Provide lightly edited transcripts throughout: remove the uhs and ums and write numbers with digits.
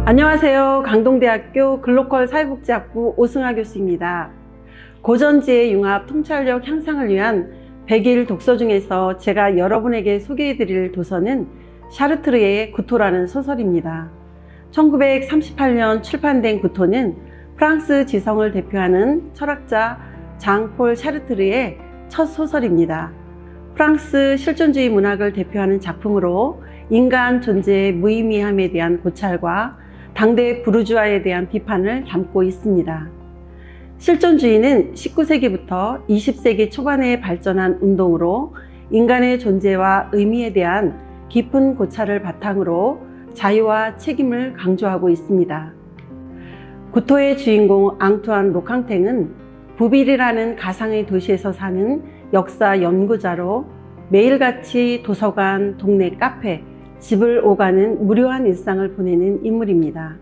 안녕하세요. 강동대학교 글로컬 사회복지학부 오승아 교수입니다. 고전지의 융합 통찰력 향상을 위한 100일 독서 중에서 제가 여러분에게 소개해드릴 도서는 샤르트르의 구토라는 소설입니다. 1938년 출판된 구토는 프랑스 지성을 대표하는 철학자 장폴 샤르트르의 첫 소설입니다. 프랑스 실존주의 문학을 대표하는 작품으로 인간 존재의 무의미함에 대한 고찰과 당대 부르주아에 대한 비판을 담고 있습니다. 실존주의는 19세기부터 20세기 초반에 발전한 운동으로 인간의 존재와 의미에 대한 깊은 고찰을 바탕으로 자유와 책임을 강조하고 있습니다. 구토의 주인공 앙투안 로캉탱은 부빌이라는 가상의 도시에서 사는 역사 연구자로 매일같이 도서관, 동네 카페, 집을 오가는 무료한 일상을 보내는 인물입니다.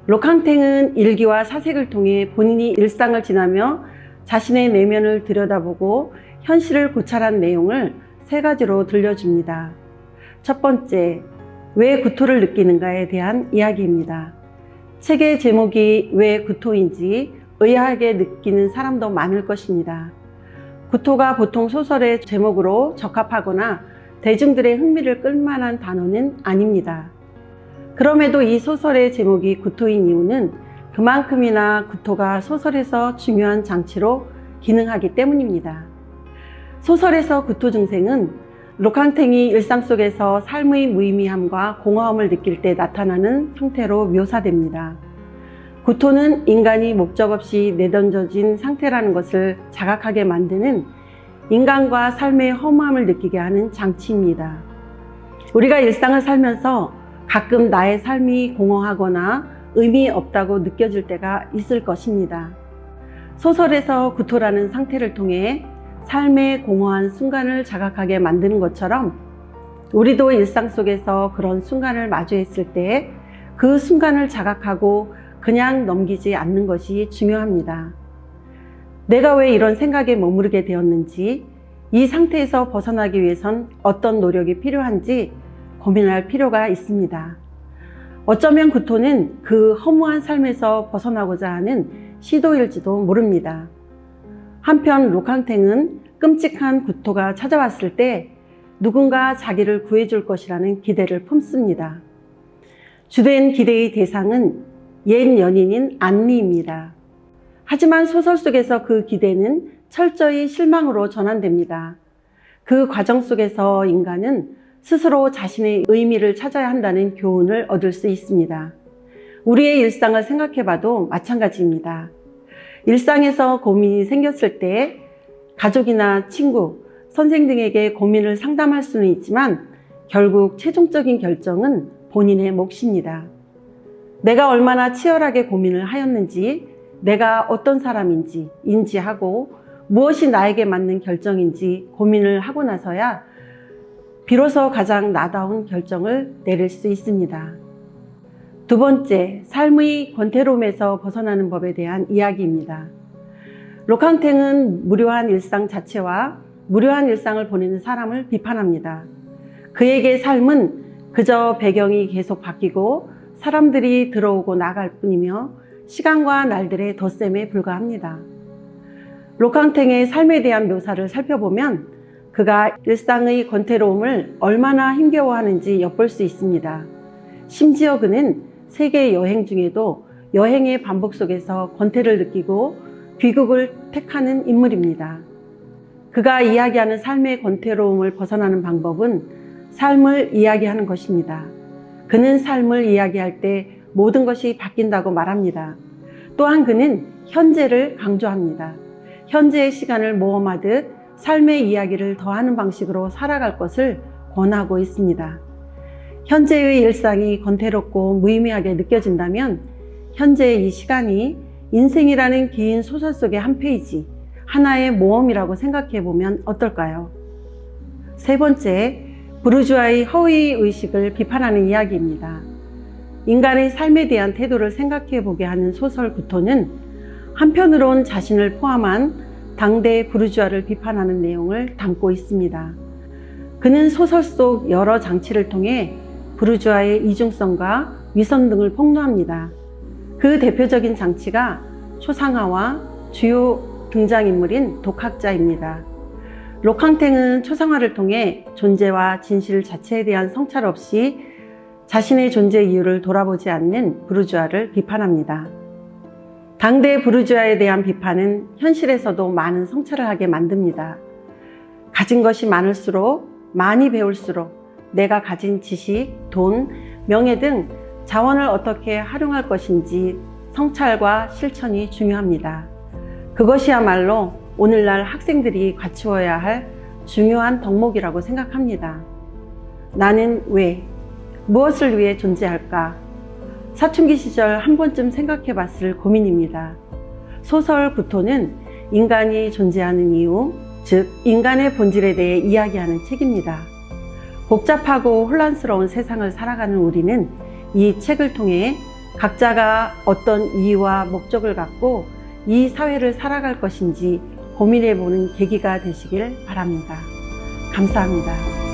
로캉탱은 일기와 사색을 통해 본인이 일상을 지나며 자신의 내면을 들여다보고 현실을 고찰한 내용을 세 가지로 들려줍니다. 첫 번째, 왜 구토를 느끼는가에 대한 이야기입니다. 책의 제목이 왜 구토인지 의아하게 느끼는 사람도 많을 것입니다. 구토가 보통 소설의 제목으로 적합하거나 대중들의 흥미를 끌만한 단어는 아닙니다. 그럼에도 이 소설의 제목이 구토인 이유는 그만큼이나 구토가 소설에서 중요한 장치로 기능하기 때문입니다. 소설에서 구토 증생은 로캉탱이 일상 속에서 삶의 무의미함과 공허함을 느낄 때 나타나는 상태로 묘사됩니다. 구토는 인간이 목적 없이 내던져진 상태라는 것을 자각하게 만드는 인간과 삶의 허무함을 느끼게 하는 장치입니다. 우리가 일상을 살면서 가끔 나의 삶이 공허하거나 의미 없다고 느껴질 때가 있을 것입니다. 소설에서 구토라는 상태를 통해 삶의 공허한 순간을 자각하게 만드는 것처럼 우리도 일상 속에서 그런 순간을 마주했을 때 그 순간을 자각하고 그냥 넘기지 않는 것이 중요합니다. 내가 왜 이런 생각에 머무르게 되었는지, 이 상태에서 벗어나기 위해선 어떤 노력이 필요한지 고민할 필요가 있습니다. 어쩌면 구토는 그 허무한 삶에서 벗어나고자 하는 시도일지도 모릅니다. 한편 로캉탱은 끔찍한 구토가 찾아왔을 때 누군가 자기를 구해줄 것이라는 기대를 품습니다. 주된 기대의 대상은 옛 연인인 안리입니다. 하지만 소설 속에서 그 기대는 철저히 실망으로 전환됩니다. 그 과정 속에서 인간은 스스로 자신의 의미를 찾아야 한다는 교훈을 얻을 수 있습니다. 우리의 일상을 생각해봐도 마찬가지입니다. 일상에서 고민이 생겼을 때 가족이나 친구, 선생 등에게 고민을 상담할 수는 있지만 결국 최종적인 결정은 본인의 몫입니다. 내가 얼마나 치열하게 고민을 하였는지, 내가 어떤 사람인지 인지하고 무엇이 나에게 맞는 결정인지 고민을 하고 나서야 비로소 가장 나다운 결정을 내릴 수 있습니다. 두 번째, 삶의 권태로움에서 벗어나는 법에 대한 이야기입니다. 로캉탱은 무료한 일상 자체와 무료한 일상을 보내는 사람을 비판합니다. 그에게 삶은 그저 배경이 계속 바뀌고 사람들이 들어오고 나갈 뿐이며 시간과 날들의 덧셈에 불과합니다. 로캉탱의 삶에 대한 묘사를 살펴보면 그가 일상의 권태로움을 얼마나 힘겨워하는지 엿볼 수 있습니다. 심지어 그는 세계 여행 중에도 여행의 반복 속에서 권태를 느끼고 귀국을 택하는 인물입니다. 그가 이야기하는 삶의 권태로움을 벗어나는 방법은 삶을 이야기하는 것입니다. 그는 삶을 이야기할 때 모든 것이 바뀐다고 말합니다. 또한 그는 현재를 강조합니다. 현재의 시간을 모험하듯 삶의 이야기를 더하는 방식으로 살아갈 것을 권하고 있습니다. 현재의 일상이 권태롭고 무의미하게 느껴진다면 현재의 이 시간이 인생이라는 긴 소설 속의 한 페이지, 하나의 모험이라고 생각해 보면 어떨까요? 세 번째, 부르주아의 허위 의식을 비판하는 이야기입니다. 인간의 삶에 대한 태도를 생각해 보게 하는 소설 구토는 한편으론 자신을 포함한 당대 부르주아를 비판하는 내용을 담고 있습니다. 그는 소설 속 여러 장치를 통해 부르주아의 이중성과 위선 등을 폭로합니다. 그 대표적인 장치가 초상화와 주요 등장인물인 독학자입니다. 록캉탱은 초상화를 통해 존재와 진실 자체에 대한 성찰 없이 자신의 존재 이유를 돌아보지 않는 부르주아를 비판합니다. 당대 부르주아에 대한 비판은 현실에서도 많은 성찰을 하게 만듭니다. 가진 것이 많을수록, 많이 배울수록 내가 가진 지식, 돈, 명예 등 자원을 어떻게 활용할 것인지 성찰과 실천이 중요합니다. 그것이야말로 오늘날 학생들이 갖추어야 할 중요한 덕목이라고 생각합니다. 나는 왜, 무엇을 위해 존재할까? 사춘기 시절 한 번쯤 생각해 봤을 고민입니다. 소설 구토는 인간이 존재하는 이유, 즉 인간의 본질에 대해 이야기하는 책입니다. 복잡하고 혼란스러운 세상을 살아가는 우리는 이 책을 통해 각자가 어떤 이유와 목적을 갖고 이 사회를 살아갈 것인지 고민해 보는 계기가 되시길 바랍니다. 감사합니다.